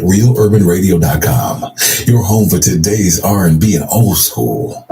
realurbanradio.com, your home for today's R&B and old school.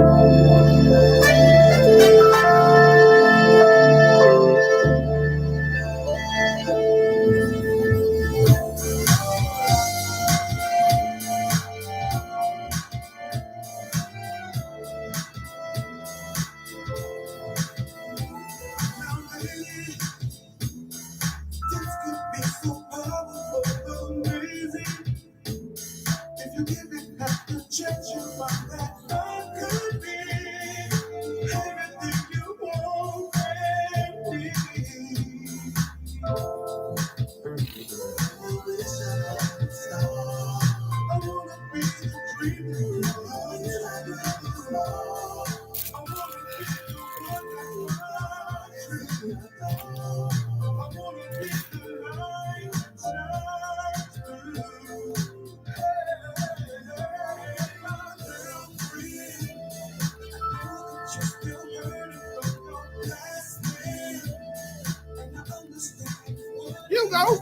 You go.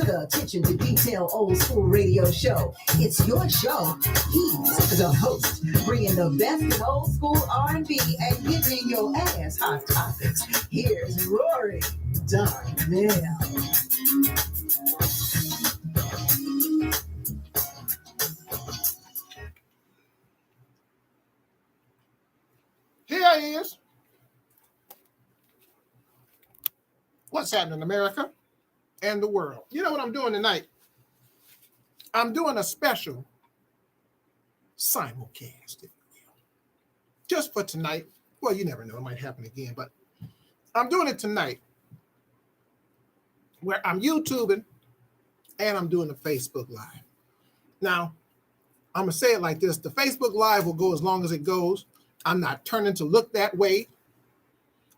Attention to detail old school radio show. It's your show. He's the host, bringing the best in old school R&B and giving your ass hot topics. Here's Rory Darnell. Here he is. What's happening in America and the world? You know what I'm doing tonight? I'm doing a special simulcast, if you will. Just for tonight. Well, you never know. It might happen again. But I'm doing it tonight where I'm YouTubing and I'm doing the Facebook Live. Now, I'm going to say it like this. The Facebook Live will go as long as it goes. I'm not turning to look that way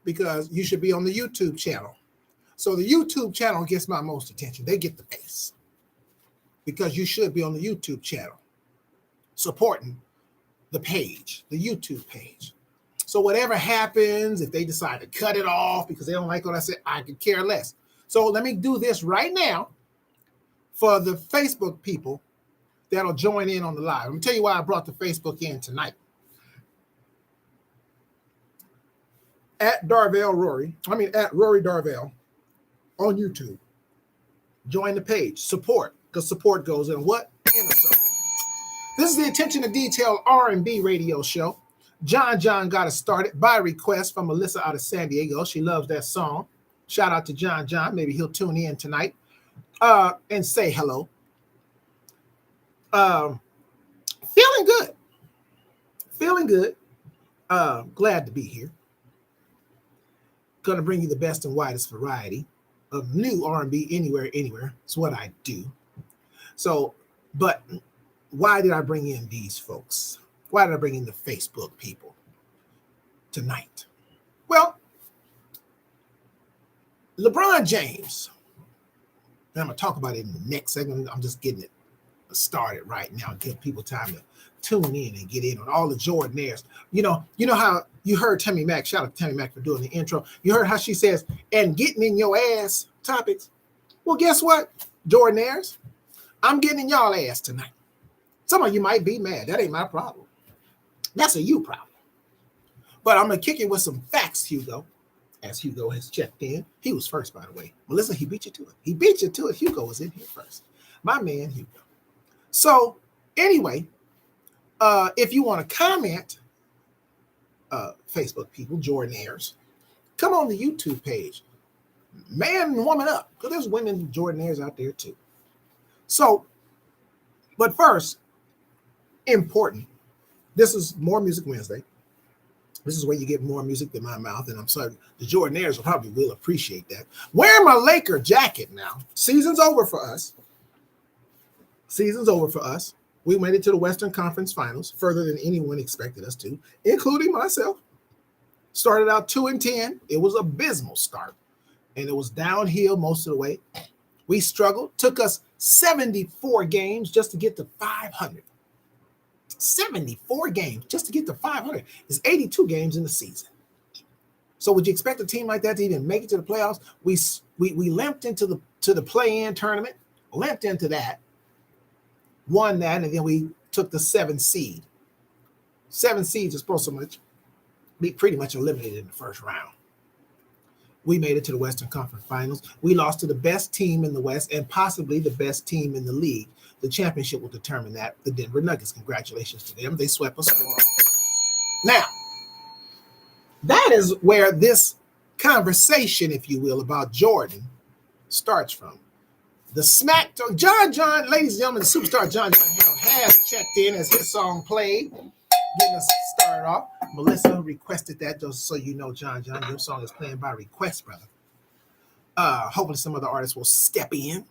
because you should be on the YouTube channel. So the YouTube channel gets my most attention. They get the face because you should be on the YouTube channel supporting the page, the YouTube page. So whatever happens, if they decide to cut it off because they don't like what I said, I could care less. So let me do this right now for the Facebook people that'll join in on the live. Let me tell you why I brought the Facebook in tonight. At Rory Darvell on YouTube. Join the page. Support, because support goes in what? In a circle. This is the Attention to Detail R&B radio show. John got us started by request from Melissa out of San Diego. She loves that song. Shout out to John. Maybe he'll tune in tonight and say hello. Feeling good. Glad to be here. Going to bring you the best and widest variety of new R&B anywhere. It's what I do. So, but why did I bring in these folks? Why did I bring in the Facebook people tonight? Well, LeBron James, and I'm going to talk about it in the next segment. I'm just getting it started right now and give people time to tune in and get in on all the Jordanaires. You know how you heard Tammy Mack, shout out to Tammy Mack for doing the intro. You heard how she says, and getting in your ass topics. Well, guess what, Jordanaires? I'm getting in y'all ass tonight. Some of you might be mad. That ain't my problem. That's a you problem. But I'm going to kick it with some facts, Hugo. As Hugo has checked in. He was first, by the way. Melissa, he beat you to it. Hugo was in here first. My man, Hugo. So, anyway, if you want to comment, Facebook people, Jordanaires, come on the YouTube page. Man and woman up. Because there's women Jordanaires out there too. So, but first, important. This is More Music Wednesday. This is where you get more music than my mouth, and I'm sorry, the Jordanaires will appreciate that. Wearing my Laker jacket now. Season's over for us. We made it to the Western Conference Finals further than anyone expected us to, including myself. Started out 2-10. It was an abysmal start, and it was downhill most of the way. We struggled. Took us 74 games just to get to 500. 74 games just to get to 500. It's 82 games in the season. So would you expect a team like that to even make it to the playoffs? We limped into the play-in tournament, limped into that, won that, and then we took the 7th seed. 7 seeds are supposed to be pretty much eliminated in the first round. We made it to the Western Conference Finals. We lost to the best team in the West and possibly the best team in the league. The championship will determine that. The Denver Nuggets. Congratulations to them. They swept us 4-0. Now, that is where this conversation, if you will, about Jordan starts from. The smack talk. John, ladies and gentlemen, the superstar John has checked in as his song played. Getting us started off. Melissa requested that, just so you know, John, your song is playing by request, brother. Hopefully some other artists will step in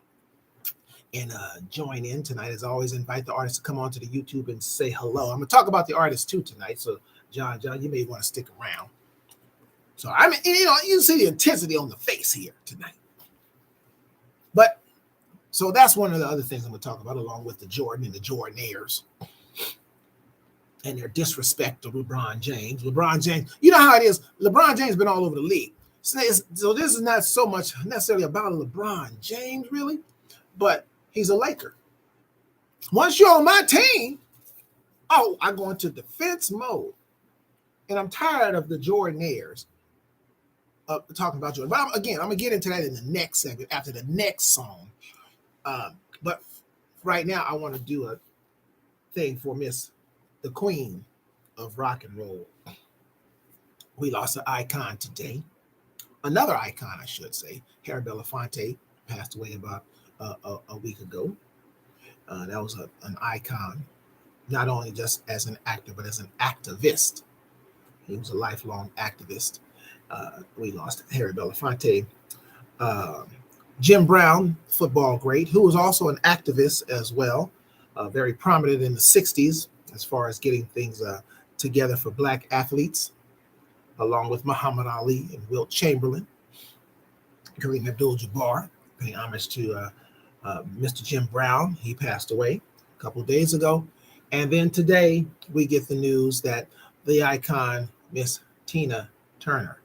and join in tonight. As always, invite the artists to come on to the YouTube and say hello. I'm going to talk about the artists too tonight. So, John, you may want to stick around. So, I mean, you see the intensity on the face here tonight. But, so that's one of the other things I'm going to talk about, along with the Jordan and the Jordanaires and their disrespect to LeBron James. LeBron James, you know how it is. LeBron James has been all over the league. So this is not so much necessarily about LeBron James, really, but he's a Laker. Once you're on my team, I go into defense mode. And I'm tired of the Jordanaires talking about Jordan. But I'm going to get into that in the next segment after the next song. But right now, I want to do a thing for the queen of rock and roll. We lost an icon today. Another icon, I should say. Harry Belafonte passed away about a week ago. That was an icon, not only just as an actor, but as an activist. He was a lifelong activist. We lost Harry Belafonte. Jim Brown, football great, who was also an activist as well, very prominent in the 60s as far as getting things together for black athletes, along with Muhammad Ali and Wilt Chamberlain, Kareem Abdul-Jabbar, paying homage to Mr. Jim Brown. He passed away a couple of days ago. And then today we get the news that the icon, Miss Tina Turner,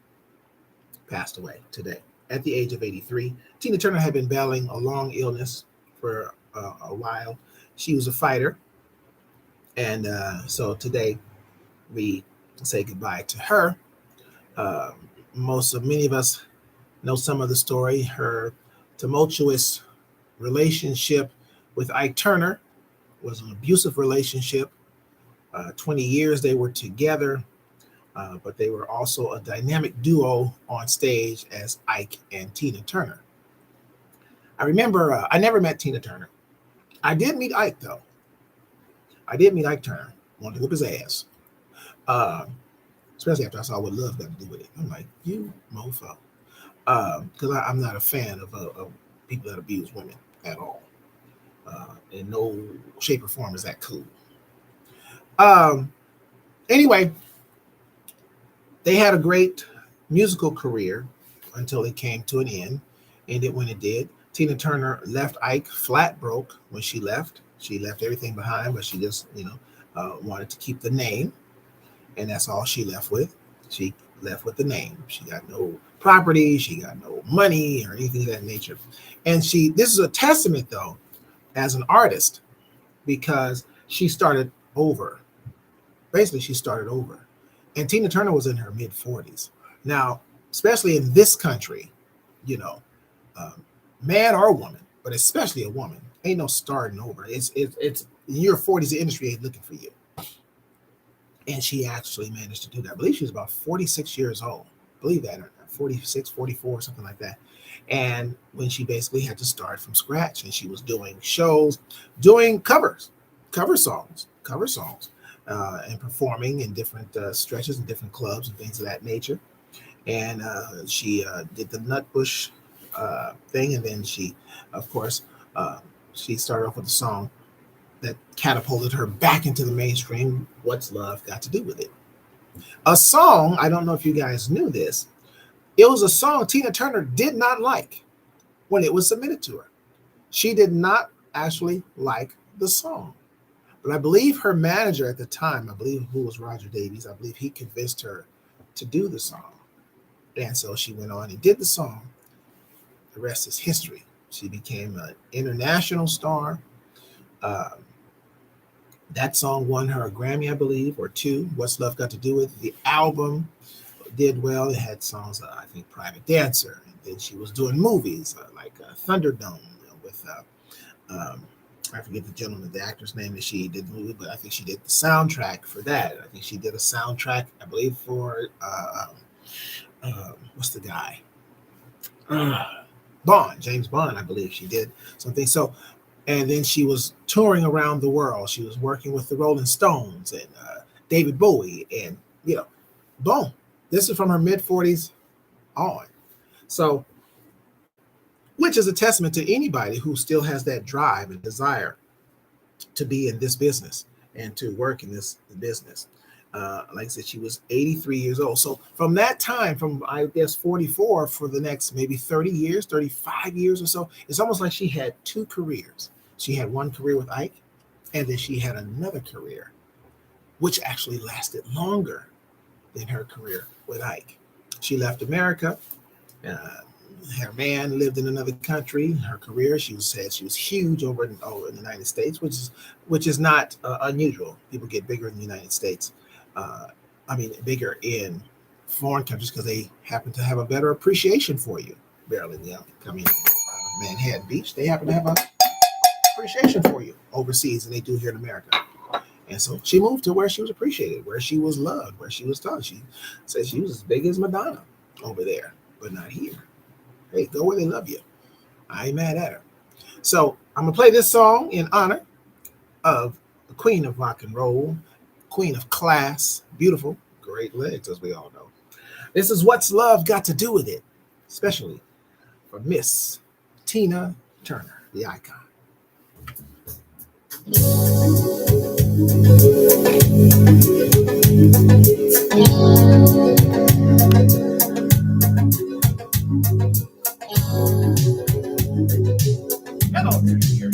passed away today at the age of 83. Tina Turner had been battling a long illness for a while. She was a fighter. And so today we say goodbye to her. Many of us know some of the story. Her tumultuous relationship with Ike Turner was an abusive relationship. 20 years they were together, but they were also a dynamic duo on stage as Ike and Tina Turner. I remember I never met Tina Turner. I did meet Ike, though. I did meet Ike Turner. Wanted to whip his ass. Especially after I saw what love got to do with it. I'm like, you mofo. Because I'm not a fan of people that abuse women at all. In no shape or form is that cool. Anyway, they had a great musical career until it came to an end. Ended when it did. Tina Turner left Ike flat broke when she left. She left everything behind, but she just, wanted to keep the name. And that's all she left with. She left with the name. She got no property. She got no money or anything of that nature. And this is a testament, though, as an artist, because she started over. Basically, she started over. And Tina Turner was in her mid-40s. Now, especially in this country, man or woman, but especially a woman, ain't no starting over. It's in your 40s, the industry ain't looking for you. And she actually managed to do that. I believe she was about 46 years old. Believe that, or 46, 44, something like that. And when she basically had to start from scratch, and she was doing shows, doing cover songs, and performing in different stretches and different clubs and things of that nature. And she did the Nutbush thing, and then she, of course, she started off with a song that catapulted her back into the mainstream. What's Love Got to Do with It? A song, I don't know if you guys knew this, it was a song Tina Turner did not like when it was submitted to her. She did not actually like the song. But I believe her manager at the time, who was Roger Davies, I believe he convinced her to do the song. And so she went on and did the song. The rest is history. She became an international star. That song won her a Grammy, I believe, or two. What's Love Got to Do with It? The album did well. It had songs, I think, Private Dancer. And then she was doing movies like Thunderdome with, I forget the actor's name that she did the movie, but I think she did the soundtrack for that. I think she did a soundtrack, I believe, for, what's the guy? James Bond, I believe she did something. So, and then she was touring around the world. She was working with the Rolling Stones and David Bowie, and boom. This is from her mid-40s on. So, which is a testament to anybody who still has that drive and desire to be in this business and to work in this business. Like I said, she was 83 years old. So from that time, from I guess 44 for the next maybe 30 years, 35 years or so, it's almost like she had two careers. She had one career with Ike, and then she had another career, which actually lasted longer than her career with Ike. She left America. Her man lived in another country. Her career, she said she was huge over in the United States, which is not unusual. People get bigger in the United States. Bigger in foreign countries because they happen to have a better appreciation for you. Barely, coming out of Manhattan Beach, they happen to have a appreciation for you overseas than they do here in America. And so she moved to where she was appreciated, where she was loved, where she was taught. She said she was as big as Madonna over there, but not here. Hey, go where they love you. I ain't mad at her. So I'm going to play this song in honor of the queen of rock and roll, queen of class, beautiful, great legs, as we all know. This is What's Love Got to Do with It, especially for Miss Tina Turner, the icon. Hello, here.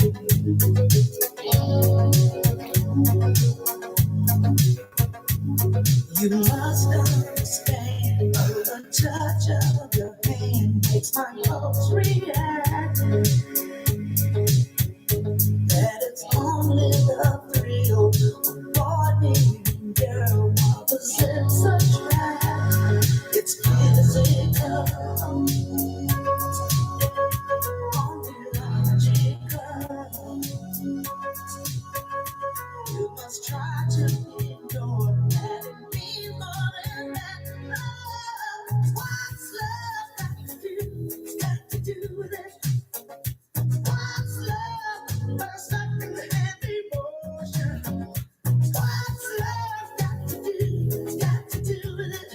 You must understand the touch of your hand makes my pulse react. That it's only the thrill of morning, girl, opposites attract. It's physical, logical. You must try to ignore that it means more than that. Oh, what's love got to do? Got to do with it. What's love but a second-hand emotion? What's love got to do? Got to do with it.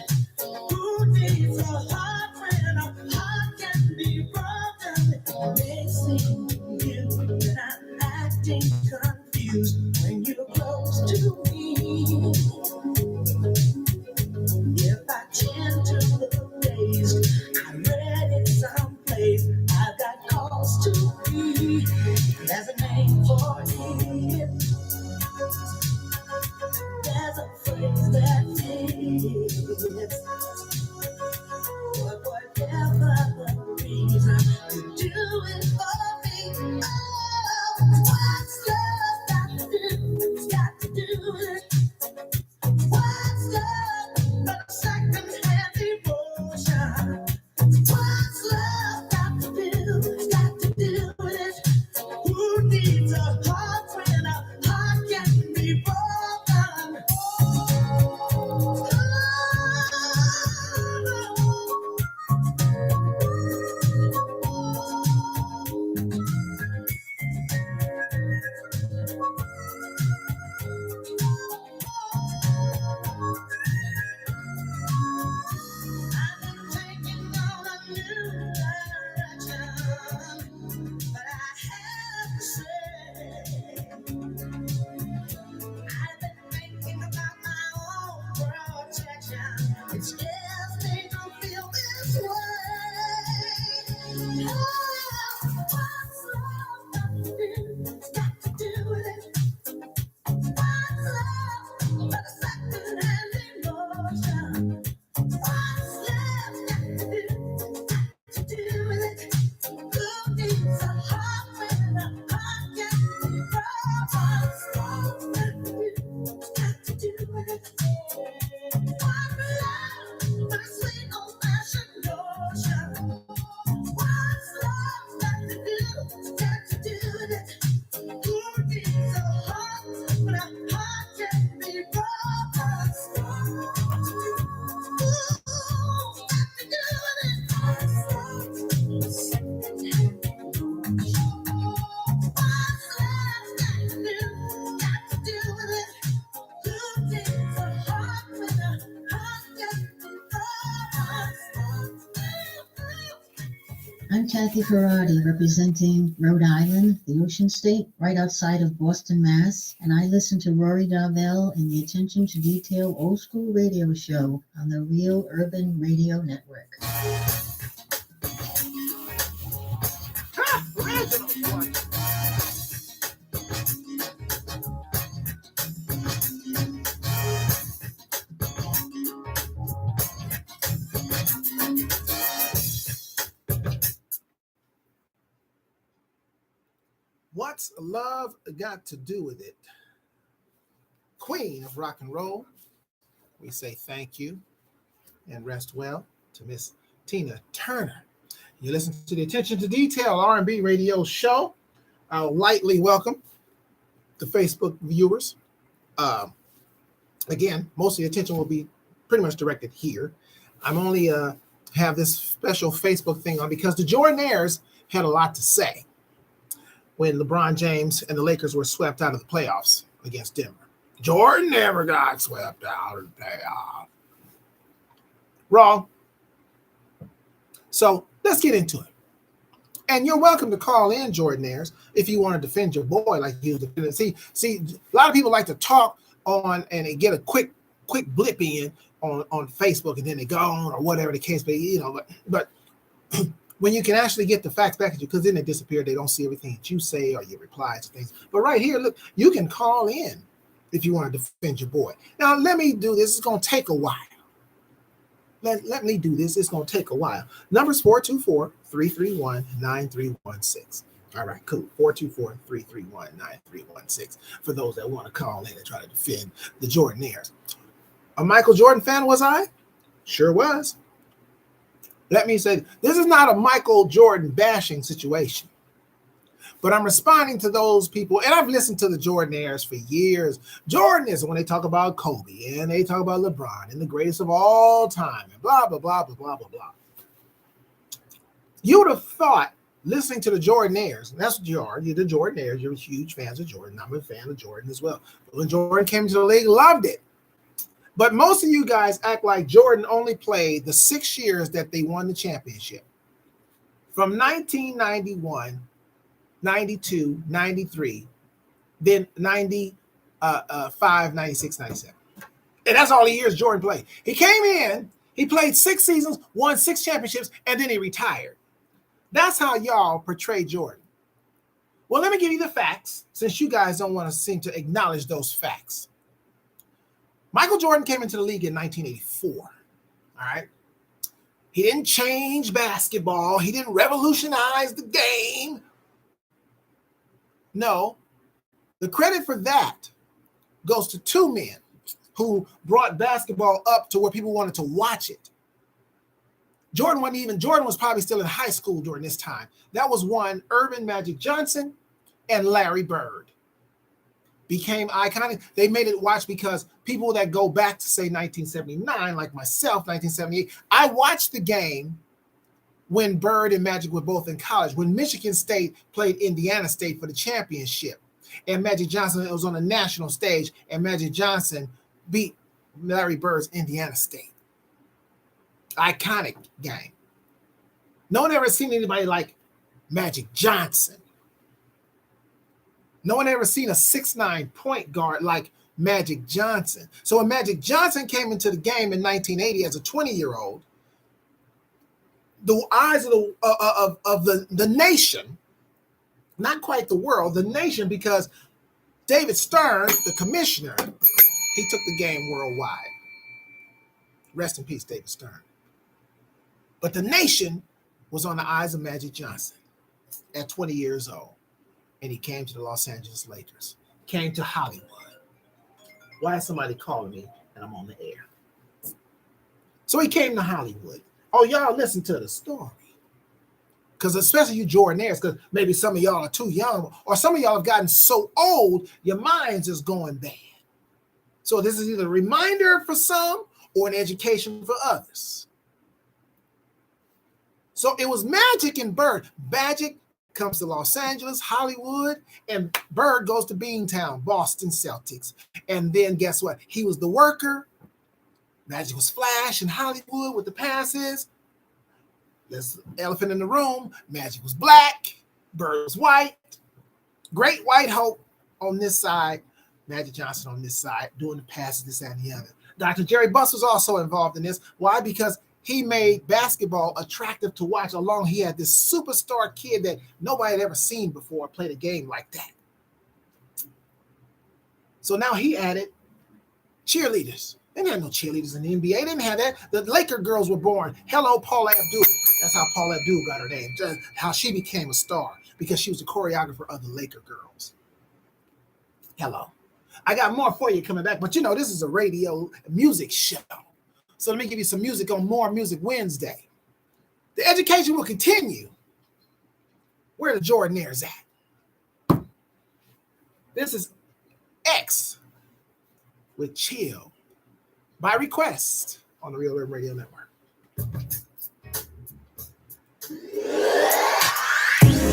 Who needs a heart when a heart can be broken? Mixing you and I'm acting confused when you're close to me. If I tend to look dazed, I read it someplace. I've got cause to be. There's a name for it. There's a phrase that fits. But whatever the reason, you do it for me. Oh, what's love got to do? Got to do with it. What's love but a second-hand emotion? What's love got to do? Got to do with it. Who needs a heart when a heart can be broken? I've been taking on a new direction, but I have to say, I've been thinking about my own protection. It scares me to feel this way. Oh, what's love got to do? Got to do with it. What's love but a second-hand emotion? What's love got to do with it? Who needs a heart when a heart can be broken? What's love got to do with it? What's love but a sweet old-fashioned notion? What's love got to do with it? Who needs a heart when a heart can be broken? I'm Kathy Ferrati, representing Rhode Island, the ocean state, right outside of Boston, Mass. And I listen to Rory Darvell in the Attention to Detail Old School Radio Show on the Real Urban Radio Network. What's love got to do with it? Queen of rock and roll. We say thank you and rest well to Miss Tina Turner. You listen to the Attention to Detail R&B radio show. I'll lightly welcome the Facebook viewers. Again, most of the attention will be pretty much directed here. I'm only have this special Facebook thing on because the Jordanaires had a lot to say when LeBron James and the Lakers were swept out of the playoffs against Denver. Jordan never got swept out of the playoffs. Wrong. So let's get into it. And you're welcome to call in, Jordanaires, if you want to defend your boy like you defended. See, a lot of people like to talk on and they get a quick blip in on Facebook and then they go on or whatever the case may be, but when you can actually get the facts back at you, because then they disappear, they don't see everything that you say or your replies to things. But right here, look, you can call in if you want to defend your boy. Now, let me do this. It's going to take a while. Let me do this. It's going to take a while. Number's 424-331-9316. All right, cool. 424-331-9316 for those that want to call in and try to defend the Jordanaires. A Michael Jordan fan was I? Sure was. Let me say, this is not a Michael Jordan bashing situation. But I'm responding to those people, and I've listened to the Jordanaires for years. Jordanism, when they talk about Kobe, and they talk about LeBron, and the greatest of all time, and blah, blah, blah, blah, blah, blah, blah. You would have thought, listening to the Jordanaires, and that's what you are, you're the Jordanaires, you're huge fans of Jordan. I'm a fan of Jordan as well. When Jordan came to the league, loved it. But most of you guys act like Jordan only played the 6 years that they won the championship. From 1991, 92, 93, then 95, 96, 97. And that's all the years Jordan played. He came in, he played 6 seasons, won 6 championships, and then he retired. That's how y'all portray Jordan. Well, let me give you the facts, since you guys don't want to seem to acknowledge those facts. Michael Jordan came into the league in 1984, all right? He didn't change basketball. He didn't revolutionize the game. No, the credit for that goes to 2 men who brought basketball up to where people wanted to watch it. Jordan was probably still in high school during this time. That was one, Urban Magic Johnson and Larry Bird. Became iconic. They made it watch because people that go back to say 1979, like myself, 1978, I watched the game when Bird and Magic were both in college, when Michigan State played Indiana State for the championship, and Magic Johnson was on the national stage, and Magic Johnson beat Larry Bird's Indiana State. Iconic game. No one ever seen anybody like Magic Johnson. No one ever seen a 6'9" point guard like Magic Johnson. So when Magic Johnson came into the game in 1980 as a 20-year-old, the eyes of the nation, not quite the world, the nation, because David Stern, the commissioner, he took the game worldwide. Rest in peace, David Stern. But the nation was on the eyes of Magic Johnson at 20 years old. And he came to the Los Angeles Lakers, came to Hollywood. Why is somebody calling me and I'm on the air? So he came to Hollywood. Oh, y'all listen to the story. Because especially you Jordanaires, because maybe some of y'all are too young, or some of y'all have gotten so old, your minds is going bad. So this is either a reminder for some or an education for others. So it was Magic and Bird. Magic comes to Los Angeles, Hollywood, and Bird goes to Beantown, Boston Celtics. And then guess what? He was the worker. Magic was Flash in Hollywood with the passes. There's the elephant in the room. Magic was black. Bird was white. Great white hope on this side. Magic Johnson on this side, doing the passes, this, that, and the other. Dr. Jerry Buss was also involved in this. Why? Because he made basketball attractive to watch along. He had this superstar kid that nobody had ever seen before played a game like that. So now he added cheerleaders. They didn't have no cheerleaders in the NBA. They didn't have that. The Laker girls were born. Hello, Paula Abdul. That's how Paula Abdul got her name. Just how she became a star, because she was a choreographer of the Laker girls. Hello. I got more for you coming back, but this is a radio music show. So let me give you some music on More Music Wednesday. The education will continue. Where the Jordanaires at? This is X with Chill by request on the Real Urban Radio Network.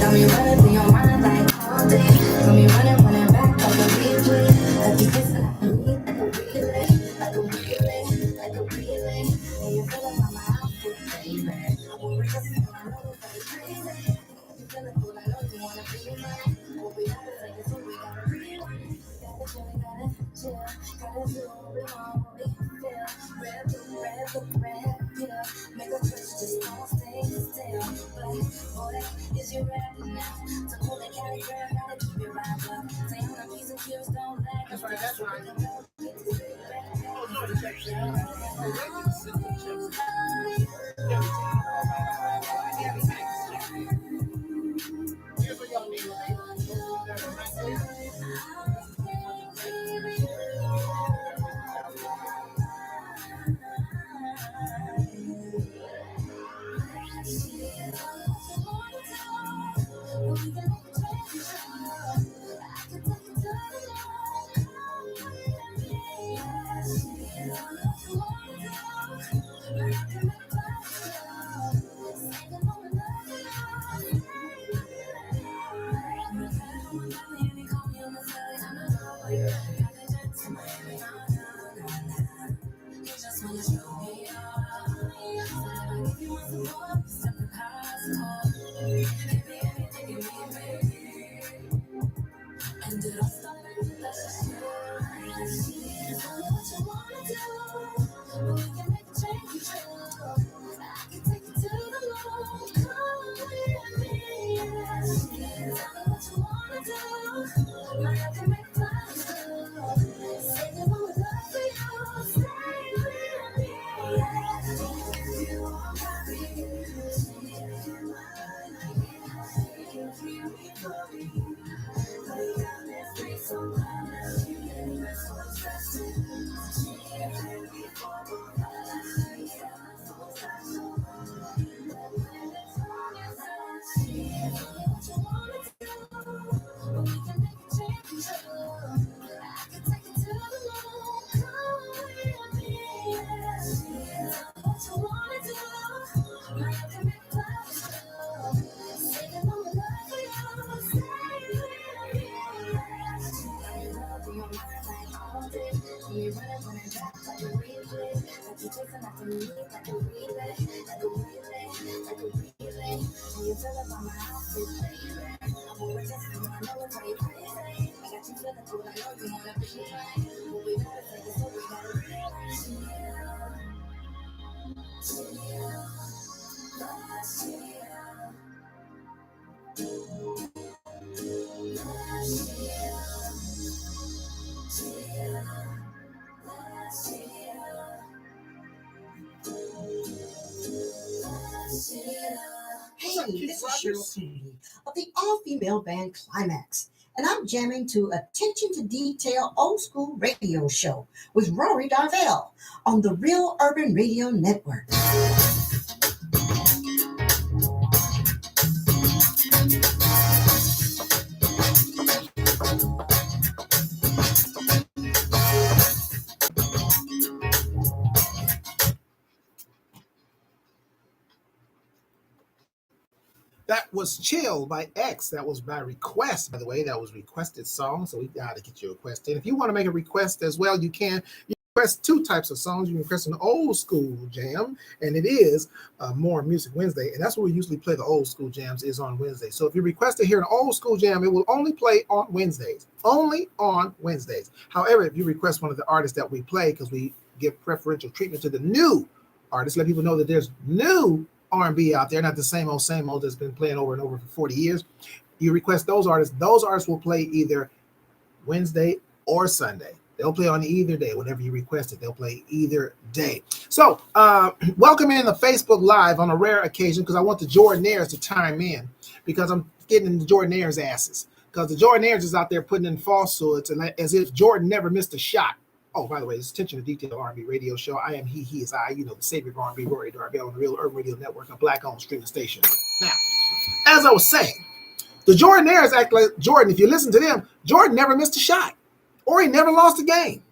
Got me running through your mind like all day. Got me running back like a replay. Like you kissing like a relay, like a relay, like a relay. And you feeling my outfit, baby. I'm kissing my love like crazy. Make a twist, just don't stay still. But boy, is you ready now? To pull the Cali girl, gotta keep it right up. Say on a piece of cubes, don't lag. That's right. That's right. Here's what y'all need. Hey, this is Cheryl Kennedy of the all-female band Climax, and I'm jamming to Attention to Detail Old School Radio Show with Rory Darvell on the Real Urban Radio Network. That was Chill by X. That was by request, by the way. That was requested song, so we got to get your request in. If you want to make a request as well, you can. You request two types of songs. You can request an old school jam, and it is More Music Wednesday, and that's where we usually play the old school jams is on Wednesday. So if you request to hear an old school jam, it will only play on Wednesdays. Only on Wednesdays. However, if you request one of the artists that we play, because we give preferential treatment to the new artists, let people know that there's new R&B out there, not the same old that's been playing over and over for 40 years. You request those artists will play either Wednesday or Sunday. They'll play on either day, whenever you request it. They'll play either day. So welcome in the Facebook Live on a rare occasion, because I want the Jordanaires to chime in, because I'm getting in the Jordanaires' asses, because the Jordanaires is out there putting in falsehoods and as if Jordan never missed a shot. Oh, by the way, it's Attention to Detail R&B radio show. I am he is I, the savior of R&B, Rory Darvell, on the Real Urban Radio Network, a black-owned streaming station. Now, as I was saying, the Jordanaires act like Jordan. If you listen to them, Jordan never missed a shot, or he never lost a game,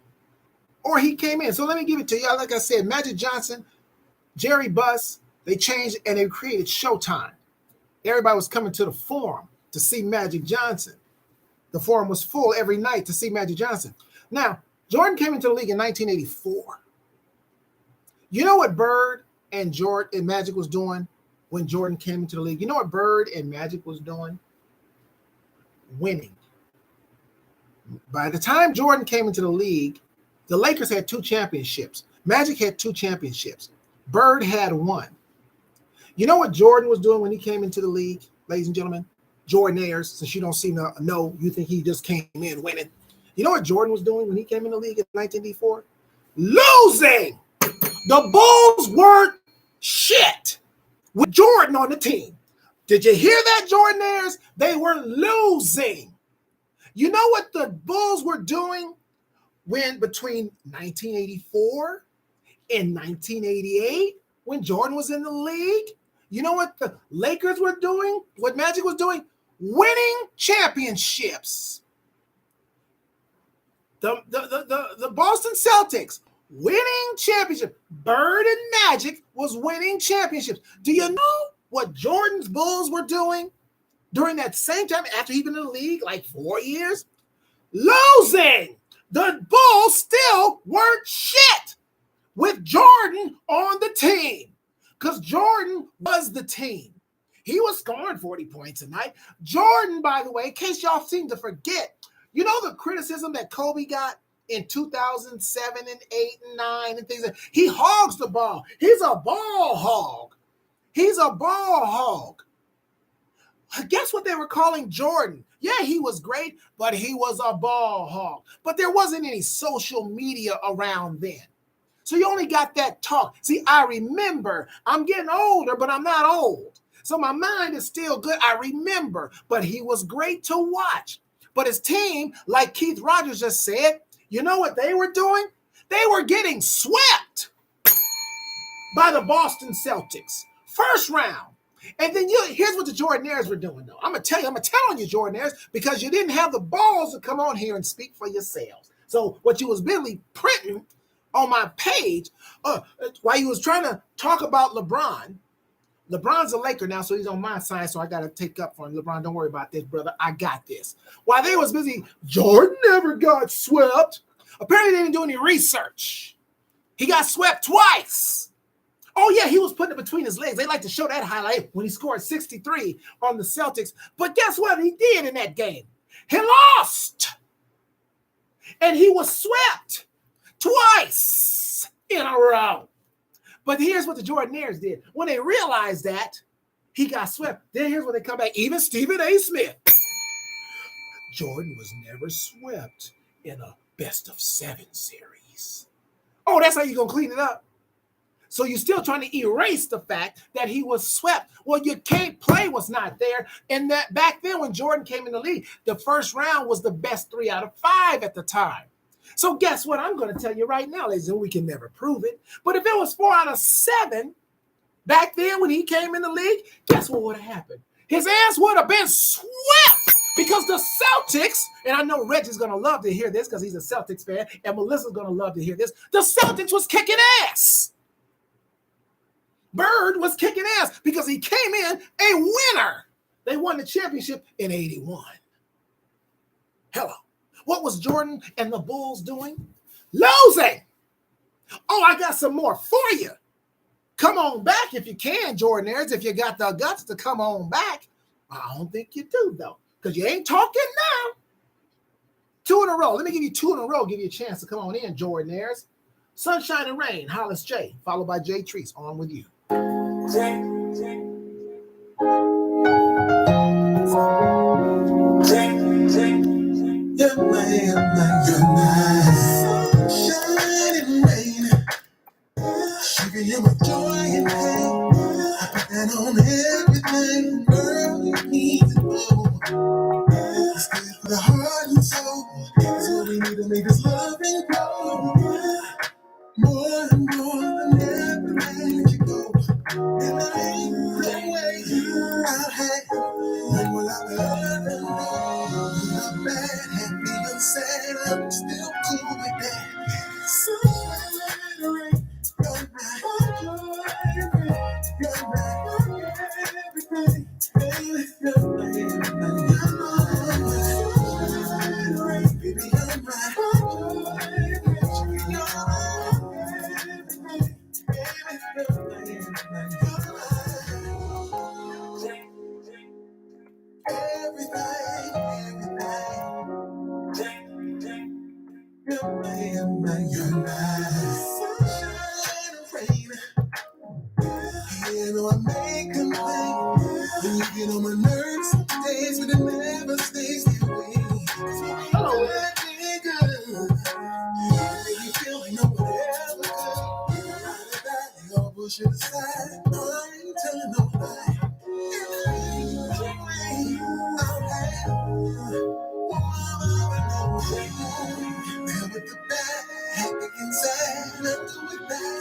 or he came in. So let me give it to you. Like I said, Magic Johnson, Jerry Buss, they changed and they created Showtime. Everybody was coming to the Forum to see Magic Johnson. The Forum was full every night to see Magic Johnson. Now, Jordan came into the league in 1984. You know what Bird and Jordan and Magic was doing when Jordan came into the league? You know what Bird and Magic was doing? Winning. By the time Jordan came into the league, The Lakers had 2 championships. Magic had 2 championships. Bird had 1. You know what Jordan was doing when he came into the league, ladies and gentlemen? Jordanaires, since you don't seem to know, you think he just came in winning. You know what Jordan was doing when he came in the league in 1984? Losing! The Bulls weren't shit with Jordan on the team. Did you hear that, Jordanaires? They were losing. You know what the Bulls were doing when between 1984 and 1988 when Jordan was in the league? You know what the Lakers were doing? What Magic was doing? Winning championships. The Boston Celtics winning championships. Bird and Magic was winning championships. Do you know what Jordan's Bulls were doing during that same time after he'd been in the league, like 4 years? Losing. The Bulls still weren't shit with Jordan on the team because Jordan was the team. He was scoring 40 points a night. Jordan, by the way, in case y'all seem to forget, you know the criticism that Kobe got in 2007 and 8 and 9 and things like that? He hogs the ball. He's a ball hog. He's a ball hog. Guess what they were calling Jordan? Yeah, he was great, but he was a ball hog. But there wasn't any social media around then. So you only got that talk. See, I remember. I'm getting older, but I'm not old. So my mind is still good. I remember. But he was great to watch. But his team, like Keith Rogers just said, you know what they were doing? They were getting swept by the Boston Celtics. First round. And then here's what the Jordanaires were doing, though. I'm telling you, Jordanaires, because you didn't have the balls to come on here and speak for yourselves. So what you was really printing on my page, while you was trying to talk about LeBron, LeBron's a Laker now, so he's on my side, so I got to take up for him. LeBron, don't worry about this, brother. I got this. While they was busy, Jordan never got swept. Apparently, they didn't do any research. He got swept twice. Oh, yeah, he was putting it between his legs. They like to show that highlight when he scored 63 on the Celtics. But guess what he did in that game? He lost. And he was swept twice in a row. But here's what the Jordanaires did. When they realized that he got swept, then here's what they come back. Even Stephen A. Smith. Jordan was never swept in a best-of-7 series. Oh, that's how you're going to clean it up? So you're still trying to erase the fact that he was swept. Well, you can't play what's not there. And that back then when Jordan came in the league, the first round was the best 3 out of 5 at the time. So guess what? I'm going to tell you right now, ladies, and we can never prove it. But if it was 4 out of 7 back then when he came in the league, guess what would have happened? His ass would have been swept because the Celtics, and I know Reggie's going to love to hear this because he's a Celtics fan, and Melissa's going to love to hear this. The Celtics was kicking ass. Bird was kicking ass because he came in a winner. They won the championship in 81. Hello. What was Jordan and the Bulls doing? Losing. Oh, I got some more for you. Come on back if you can, Jordanaires, if you got the guts to come on back. I don't think you do, though, because you ain't talking now. 2 in a row. Let me give you 2 in a row, give you a chance to come on in, Jordanaires. Sunshine and Rain, Hollis J, followed by Jay Treese. On with you. You're my sunshine and rain. Sugar, you're my joy and pain. I put that on everything. Girl, you need to know. It's good for the heart and soul. So we need to make this loving grow. More and more than ever let you go. And I ain't no way I'll have. When will I ever know? Good or bad, happy or sad, I'm still cool with that. Sunshine and rain, you're my everything. Baby, you're my everything. Sunshine and rain, baby, you're my everything. push it aside. I ain't telling nobody. With the bad, happy inside, nothing with that.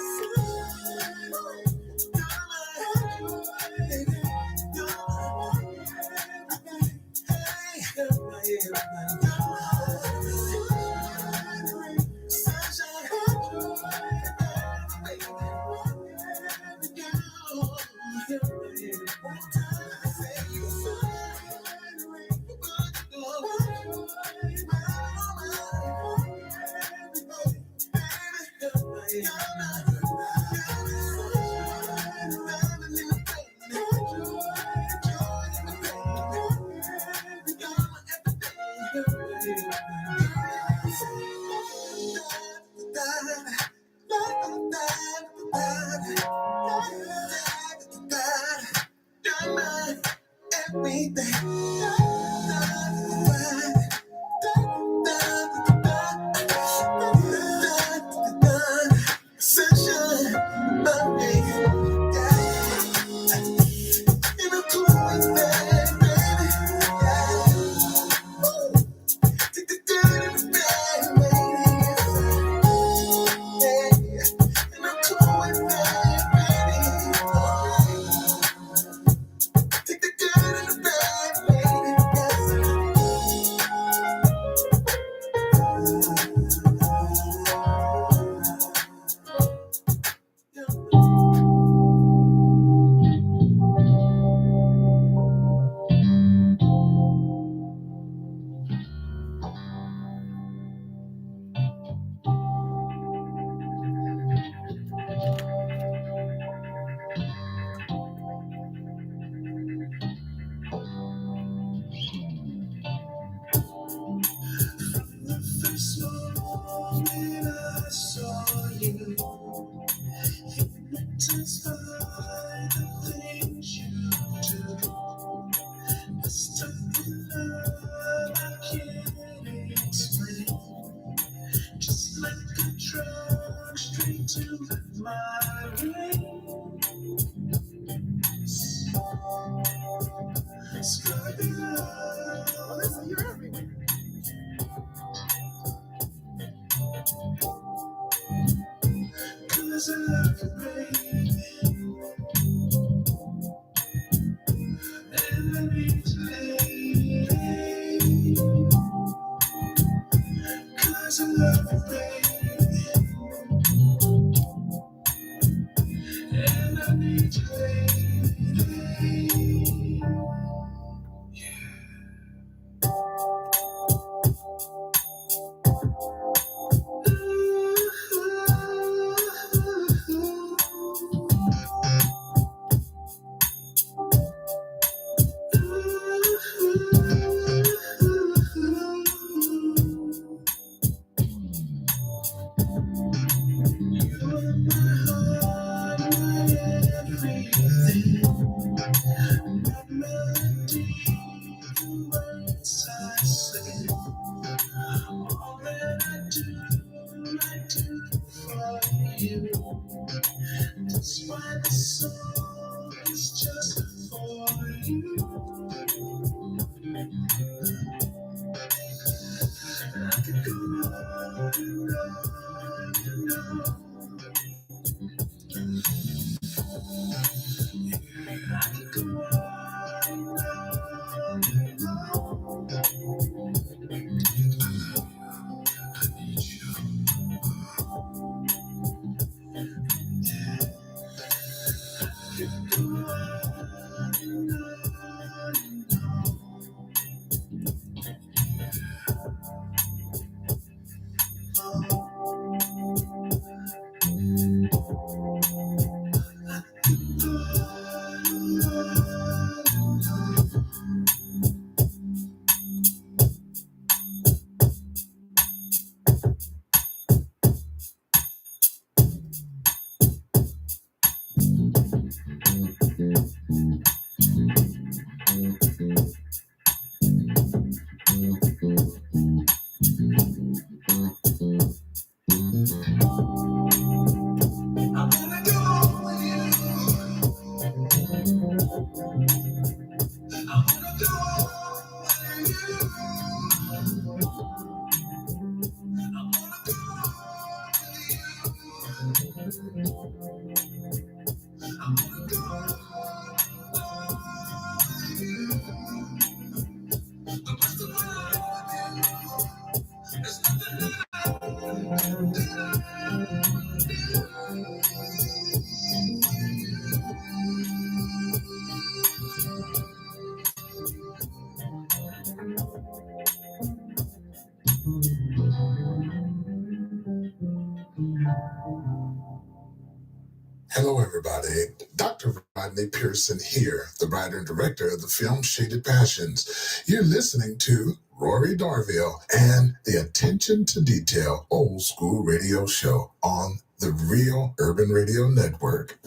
Hello, everybody. Dr. Rodney Pearson here, the writer and director of the film Shaded Passions. You're listening to Rory Darville and the Attention to Detail Old School Radio Show on the Real Urban Radio Network.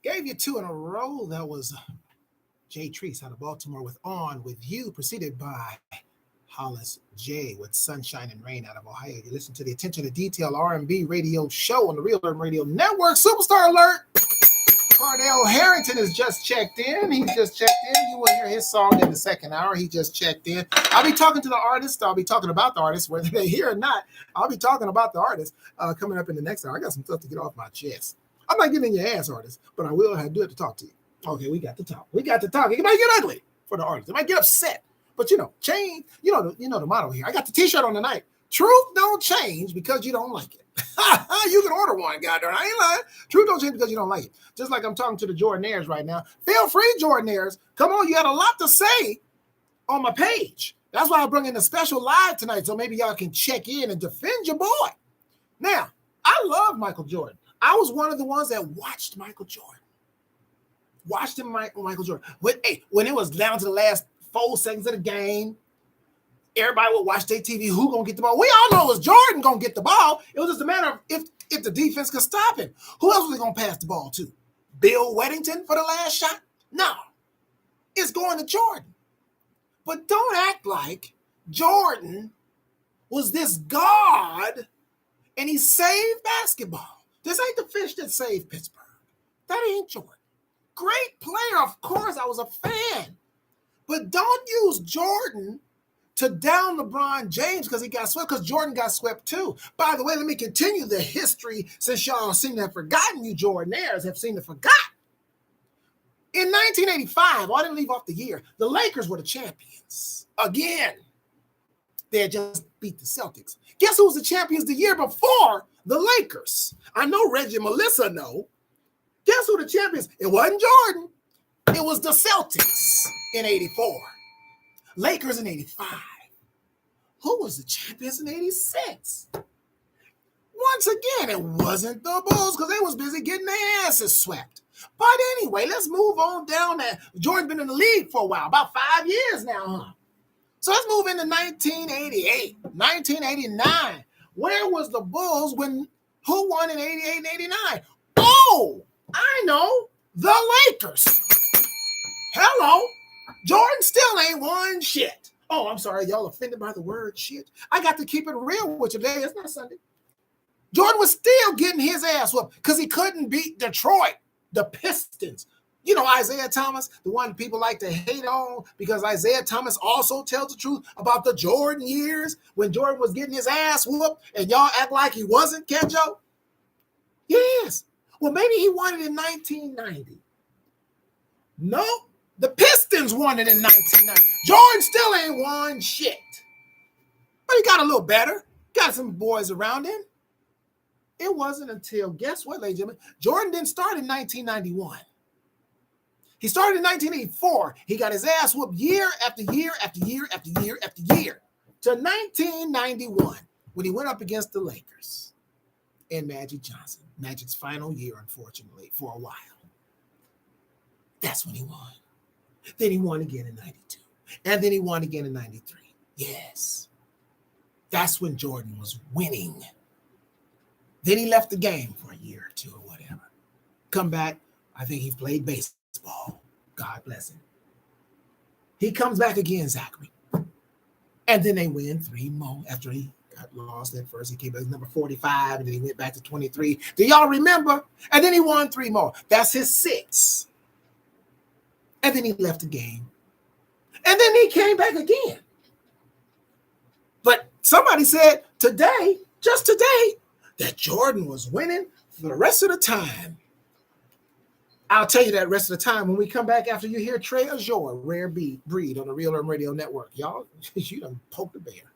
Gave you two in a row. That was Jay Treese out of Baltimore with On With You, preceded by Hollis J with Sunshine and Rain out of Ohio. You listen to the Attention to Detail R&B radio show on the Real Urban Radio Network. Superstar alert! Cardell Harrington has just checked in. He just checked in. You will hear his song in the second hour. He just checked in. I'll be talking to the artist. I'll be talking about the artist, whether they're here or not. I'll be talking about the artist coming up in the next hour. I got some stuff to get off my chest. I'm not getting in your ass, artist, but I will do it to talk to you. Okay, we got to talk. We got to talk. It might get ugly for the artist. It might get upset. But change. You know the motto here. I got the T-shirt on tonight. Truth don't change because you don't like it. You can order one, goddamn. I ain't lying. Truth don't change because you don't like it. Just like I'm talking to the Jordanaires right now. Feel free, Jordanaires. Come on, you got a lot to say on my page. That's why I bring in a special live tonight, so maybe y'all can check in and defend your boy. Now, I love Michael Jordan. I was one of the ones that watched Michael Jordan. Watched him, Michael Jordan. When it was down to the last 4 seconds of the game, everybody would watch their TV. Who gonna get the ball? We all know it was Jordan gonna get the ball. It was just a matter of if the defense could stop him. Who else was he gonna pass the ball to? Bill Weddington for the last shot? No. It's going to Jordan. But don't act like Jordan was this god and he saved basketball. This ain't the fish that saved Pittsburgh. That ain't Jordan. Great player, of course. I was a fan. But don't use Jordan to down LeBron James because he got swept, because Jordan got swept too. By the way, let me continue the history since y'all seem to have forgotten, you Jordanaires have seemed to forgot. In 1985, I didn't leave off the year, the Lakers were the champions. Again, they had just beat the Celtics. Guess who was the champions the year before? The Lakers. I know Reggie and Melissa know. Guess who the champions? It wasn't Jordan. It was the Celtics in 84. Lakers in 85. Who was the champions in 86? Once again, it wasn't the Bulls because they was busy getting their asses swept. But anyway, let's move on down there. Jordan's been in the league for a while, about 5 years now, huh? So let's move into 1988, 1989. Where was the Bulls who won in 88 and 89? Oh, I know, the Lakers. Hello. Jordan still ain't won shit. Oh, I'm sorry, y'all offended by the word shit. I got to keep it real with you today. It's not Sunday. Jordan was still getting his ass whooped because he couldn't beat Detroit, the Pistons. You know Isaiah Thomas, the one people like to hate on because Isaiah Thomas also tells the truth about the Jordan years when Jordan was getting his ass whooped and y'all act like he wasn't, Kenjo? Yes. Well, maybe he won it in 1990. Nope. The Pistons won it in 1990. Jordan still ain't won shit. But he got a little better. Got some boys around him. It wasn't until, guess what, ladies and gentlemen? Jordan didn't start in 1991. He started in 1984. He got his ass whooped year after year after year after year after year to 1991 when he went up against the Lakers and Magic Johnson. Magic's final year, unfortunately, for a while. That's when he won. Then he won again in 92. And then he won again in 93. Yes. That's when Jordan was winning. Then he left the game for a year or two or whatever. Come back. I think he played baseball. God bless him. He comes back again, Zachary. And then they win 3 more after he got lost at first. He came back number 45, and then he went back to 23. Do y'all remember? And then he won 3 more. That's his 6. And then he left the game. And then he came back again. But somebody said today, just today, that Jordan was winning for the rest of the time. I'll tell you that rest of the time when we come back after you hear Trey Azure, Rare Breed on the Real Urban Radio Network. Y'all, you done poked the bear.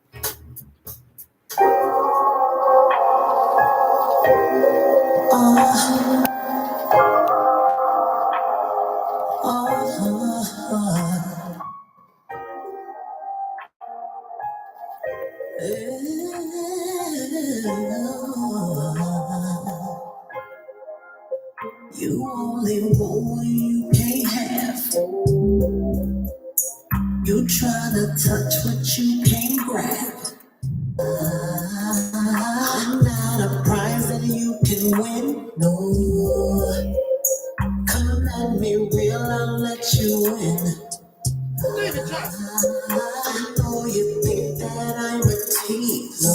You only want what you can't have. You try to touch what you can't grab. I'm not a prize that you can win. No, come at me real, I'll let you in. I know you think that I'm a tease. No,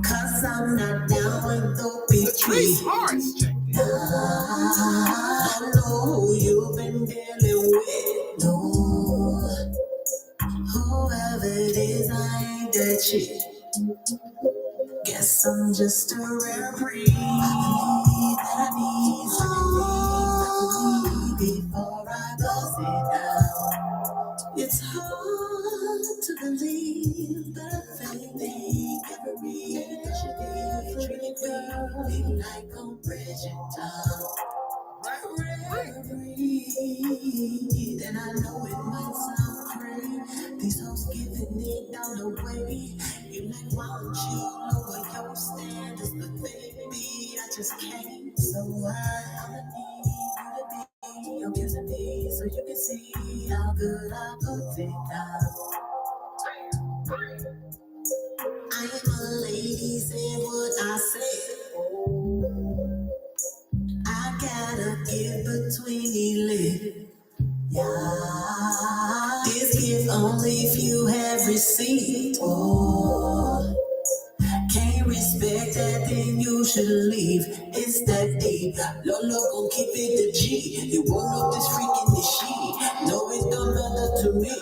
cause I'm not down with the betrayed. I know who you've been dealing with. No, whoever it is, I ain't that shit. Guess I'm just a rare breed that I need something before I go sit down. It's hard to believe that I think every should be treated fairly like a Bridget town. Rare breed, and I know it might sound great. These hoes giving it down the way. You like, why don't you lower your standards? But baby, I just can't. So I'ma need you to be your kissing me so you can see how good I put it down. I am a lady, say what I said. I gotta give between the lips. Yeah, this gift only if you have received. Oh, can't respect that, then you should leave. It's that deep. Lolo gon' keep it the G. You won't know this freaking the she. No, it don't matter to me.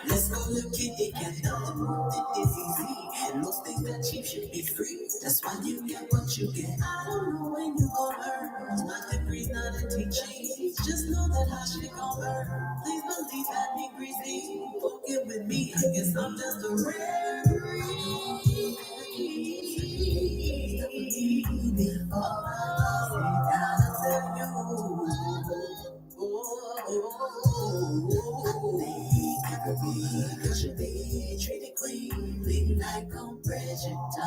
Let's go look at it. Can't nothing more than this easy. And most things that cheap should be free. That's why you get what you get. I don't know when you gon' learn. Not degrees, not a teaching. Just know that how shit gon' burn. Please believe that me greasy. Forget with me. I guess I'm just a rare breed. Before I sit down and tell you, I think every should be treated cleanly like a Bridgerton.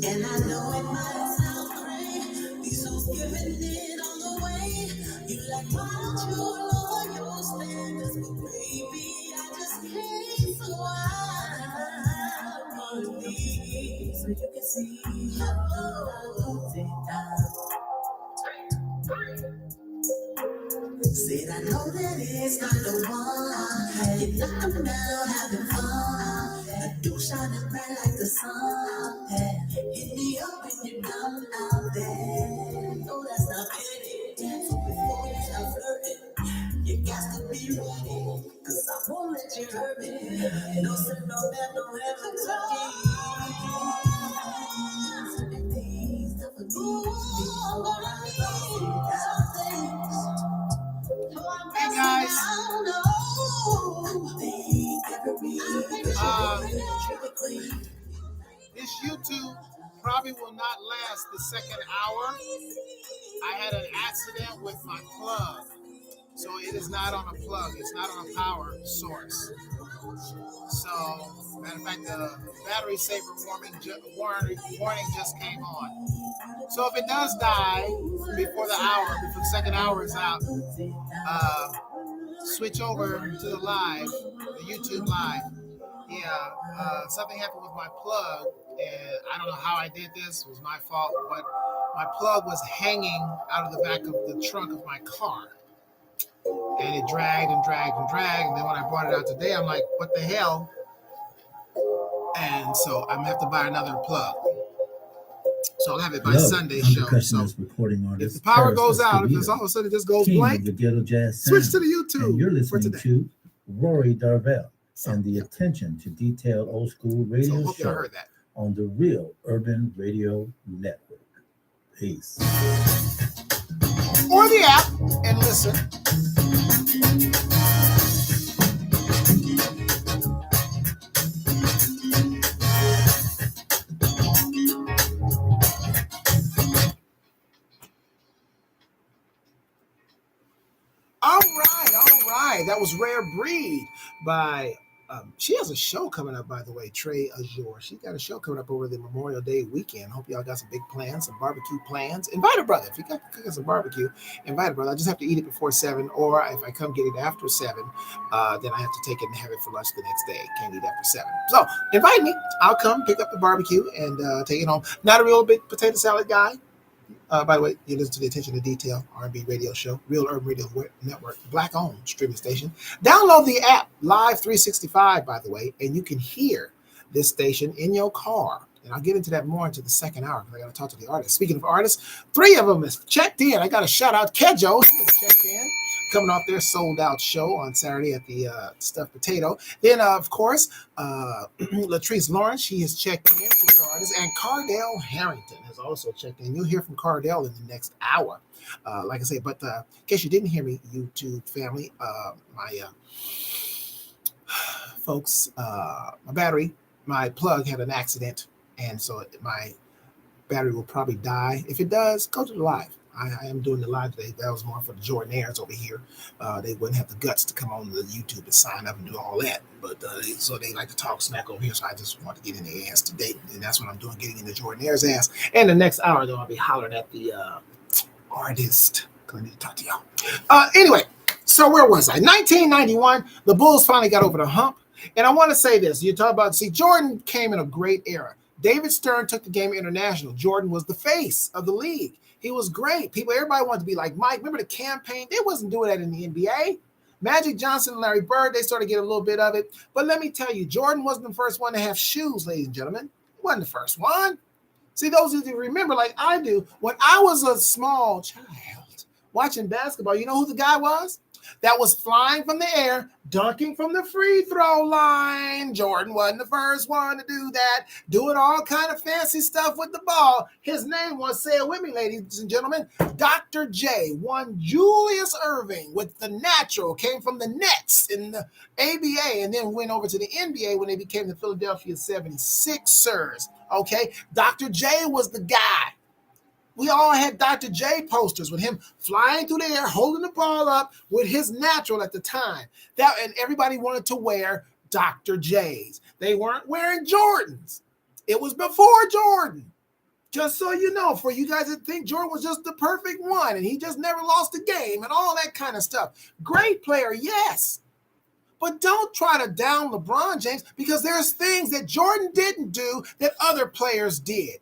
And I know it might sound great, these souls giving it on the way. You like, why don't you lower your standards? But baby, I just can't, so I wanna be, so you can see how I put it down. Said I know that it's not the one. You're not coming down having fun. The door shining bright like the sun. Yeah. Hit me up when you're done out there. No, that's not petty. So before you start flirting, you got to be ready. Cause I won't let you hurt me. No, sir, no, that, no, ever certain things that would be before I go sit down. Hey guys, this YouTube probably will not last the second hour. I had an accident with my plug, so it is not on a plug. It's not on a power source. So, matter of fact, the battery saver warning just came on. So if it does die before the second hour is out, switch over to the YouTube live. Yeah, something happened with my plug, and I don't know how I did this. It was my fault, but my plug was hanging out of the back of the trunk of my car. and it dragged and dragged and dragged. And then when I brought it out today, I'm like, what the hell? And so I'm gonna have to buy another plug. So I'll have it by Sunday show. So if the power goes out, if it's all of a sudden it just goes blank, switch to the YouTube. And you're listening for today. to Rory Darvell and the Attention to Detail Old School Radio hope y'all Show heard that. on the Real Urban Radio Network. Peace. Or the app and listen. All right. That was Rare Breed by, she has a show coming up, by the way, Trey Azure. She got a show coming up over the Memorial Day weekend. Hope y'all got some big plans, some barbecue plans. Invite a brother. If you got cooking some barbecue, invite a brother. I just have to eat it before 7, or if I come get it after 7, then I have to take it and have it for lunch the next day. Can't eat after 7. So invite me. I'll come pick up the barbecue and take it home. Not a real big potato salad guy. By the way, you listen to the Attention to Detail R&B radio show, Real Urban Radio Network, Black-owned streaming station. Download the app, Live 365, by the way, and you can hear this station in your car. And I'll get into that more into the second hour because I got to talk to the artists. Speaking of artists, 3 of them is checked in. I got to shout out Kejo. He is checked in, coming off their sold-out show on Saturday at the Stuffed Potato. Then, of course, Latrice Lawrence, she has checked in, future artist, and Cardell Harrington has also checked in. You'll hear from Cardell in the next hour, like I say. But in case you didn't hear me, YouTube family, my folks, my plug had an accident, and so my battery will probably die. If it does, go to the live. I am doing the live today. That was more for the Jordanaires over here. They wouldn't have the guts to come on the YouTube and sign up and do all that. But so they like to talk smack over here. So I just want to get in their ass today. And that's what I'm doing, getting in the Jordanaires' ass. And the next hour, though, I'll be hollering at the artist. Because I need to talk to y'all. Anyway, so where was I? 1991, the Bulls finally got over the hump. And I want to say this. You talk about, Jordan came in a great era. David Stern took the game international. Jordan was the face of the league. He was great. Everybody wanted to be like Mike. Remember the campaign? They wasn't doing that in the NBA. Magic Johnson and Larry Bird, they started getting a little bit of it. But let me tell you, Jordan wasn't the first one to have shoes, ladies and gentlemen. He wasn't the first one. See, those of you who remember, like I do, when I was a small child watching basketball, you know who the guy was? That was flying from the air, dunking from the free throw line. Jordan wasn't the first one to do that, doing all kind of fancy stuff with the ball. His name was, say it with me, ladies and gentlemen, Dr. J. One Julius Erving with the natural, came from the Nets in the ABA and then went over to the NBA when they became the Philadelphia 76ers. Okay, Dr. J was the guy. We all had Dr. J posters with him flying through the air, holding the ball up with his natural at the time. And everybody wanted to wear Dr. J's. They weren't wearing Jordans. It was before Jordan. Just so you know, for you guys that think Jordan was just the perfect one and he just never lost a game and all that kind of stuff. Great player, yes. But don't try to down LeBron James because there's things that Jordan didn't do that other players did.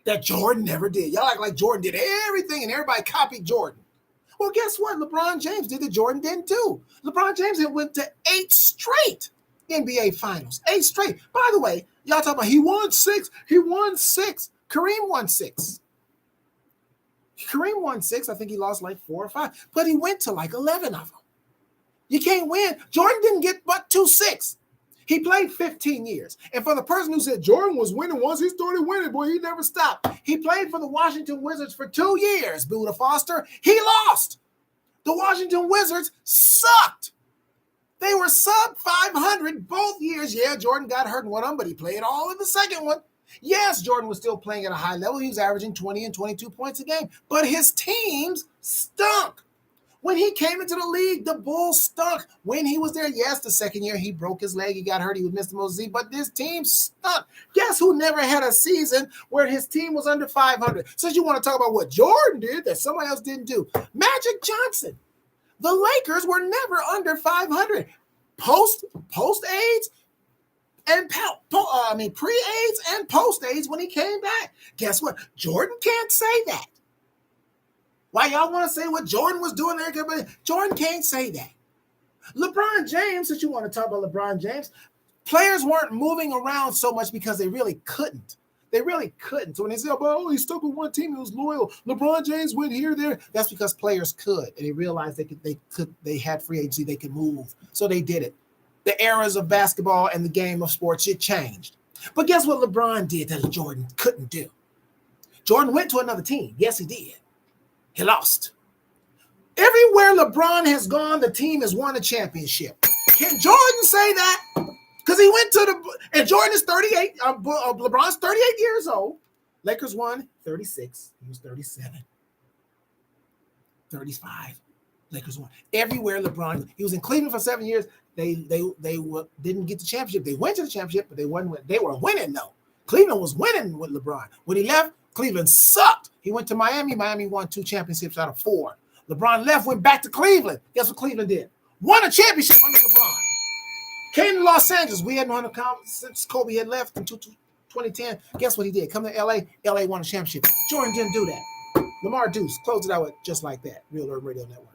That Jordan never did. Y'all act like Jordan did everything and everybody copied Jordan. Well, guess what? LeBron James did that Jordan didn't do. LeBron James had went to 8 straight NBA finals. 8 straight. By the way, y'all talking about he won 6. He won 6. Kareem won 6. Kareem won 6. I think he lost like 4 or 5. But he went to like 11 of them. You can't win. Jordan didn't get but 2 6. He played 15 years. And for the person who said Jordan was winning once he started winning, boy, he never stopped. He played for the Washington Wizards for 2 years, Buda Foster. He lost. The Washington Wizards sucked. They were sub 500 both years. Yeah, Jordan got hurt in one of them, but he played all in the second one. Yes, Jordan was still playing at a high level. He was averaging 20 and 22 points a game. But his teams stunk. When he came into the league, the Bulls stunk. When he was there, yes, the second year, he broke his leg. He got hurt. He was Mr. Mosey, but this team stunk. Guess who never had a season where his team was under 500? Since you want to talk about what Jordan did that somebody else didn't do. Magic Johnson. The Lakers were never under 500. Post-AIDS and pre-AIDS and post-AIDS when he came back. Guess what? Jordan can't say that. Why y'all want to say what Jordan was doing there? Jordan can't say that. LeBron James, since you want to talk about LeBron James, players weren't moving around so much because they really couldn't. They really couldn't. So when they say, oh, he stuck with one team, he was loyal. LeBron James went here, there. That's because players could. And they realized they had free agency, they could move. So they did it. The eras of basketball and the game of sports, it changed. But guess what LeBron did that Jordan couldn't do? Jordan went to another team. Yes, he did. He lost. Everywhere LeBron has gone, the team has won a championship. Can Jordan say that? Because he went to and Jordan is 38. LeBron's 38 years old. Lakers won 36. He was 37. 35. Lakers won. Everywhere LeBron, he was in Cleveland for 7 years. They didn't get the championship. They went to the championship, but they were winning though. Cleveland was winning with LeBron. When he left, Cleveland sucked. He went to Miami. Miami won 2 championships out of 4. LeBron left, went back to Cleveland. Guess what Cleveland did? Won a championship under LeBron. Came to Los Angeles. We hadn't won a since Kobe had left in 2010. Guess what he did? Come to LA. LA won a championship. Jordan didn't do that. Lamar Deuce closed it out with just like that. Real Urban Radio Network.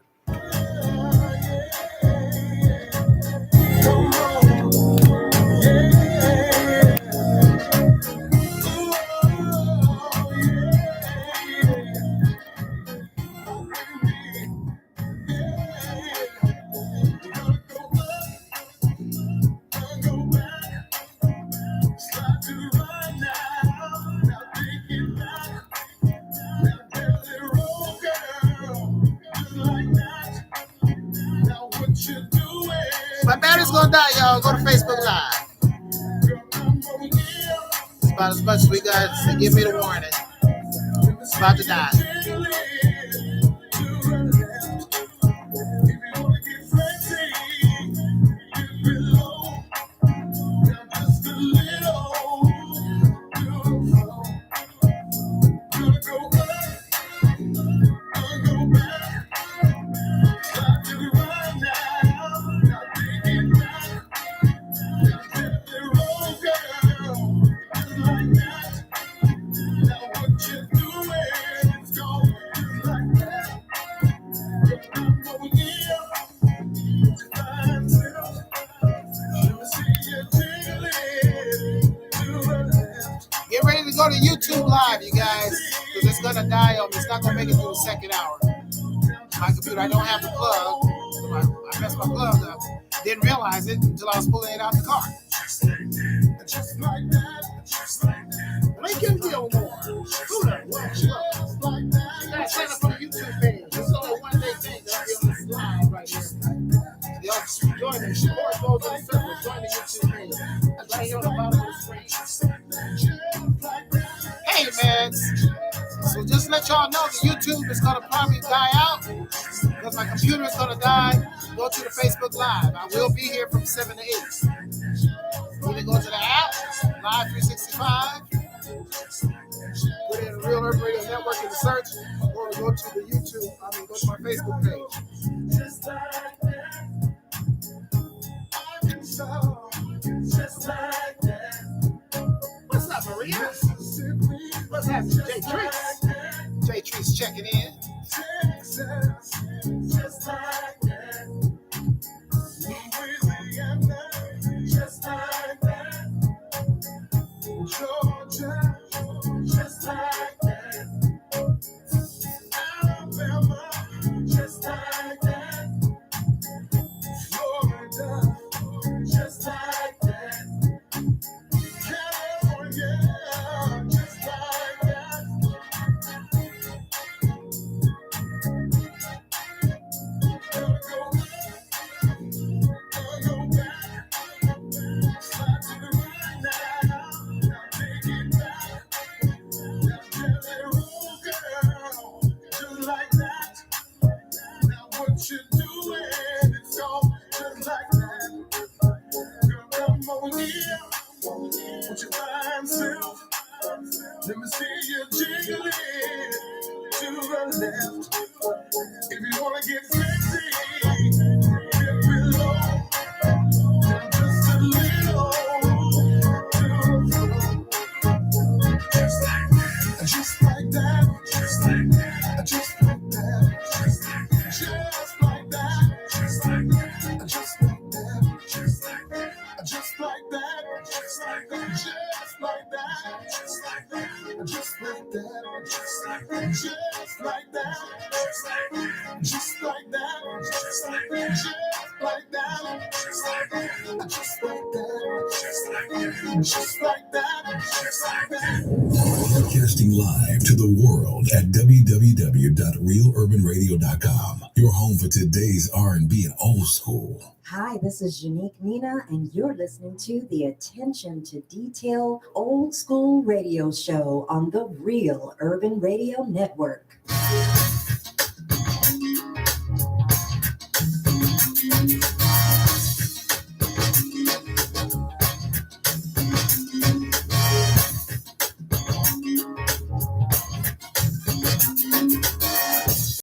My battery's gonna die, y'all. Go to Facebook Live. It's about as much as we got to give me the warning. It's about to die. Get ready to go to YouTube Live, you guys, because it's going to die on me. It's not going to make it through the second hour. My computer, I don't have the plug. I messed my plug up. Didn't realize it until I was pulling it out the car. Just like that. Make him feel more. Who the watch up? You got to sign up for the YouTube page. It's only one day thing that I'll be on this live right here. Y'all join me. Support those in the circle. Join the YouTube page. That's right here on the bottom of the screen. Hey, man. So just let y'all know the YouTube is going to probably die out because my computer is going to die. Go to the Facebook Live. I will be here from 7 to 8. Either go to the app, Live 365, put in Real Urban Radio Network in the search, or go to the YouTube, go to my Facebook page. Just like that. Just like that. What's up, Maria? What's happening? Jay Treese. Jay Treese checking in. Just like that. Louisiana. Just like that. Georgia. Just like that. Alabama. Just like that. Florida. Just like that. California. Just like that. Let me see you jiggle it to the left. If you wanna get fancy, dip below, just a little to the floor. Just like that, just like that, just like that, just like that, just like that, just like that, just like that, just like that, just like that, just like that, just like that, just like that, just like that, just like that, just like that, just like that, just like that, just like that, just like that, just like that, just like that, just like that, just like that. Broadcasting live to the world at www.realurbanradio.com. Your home for today's R&B and old school. Hi, this is Unique Nina, and you're listening to the Attention to Detail Old School Radio Show on the Real Urban Radio Network.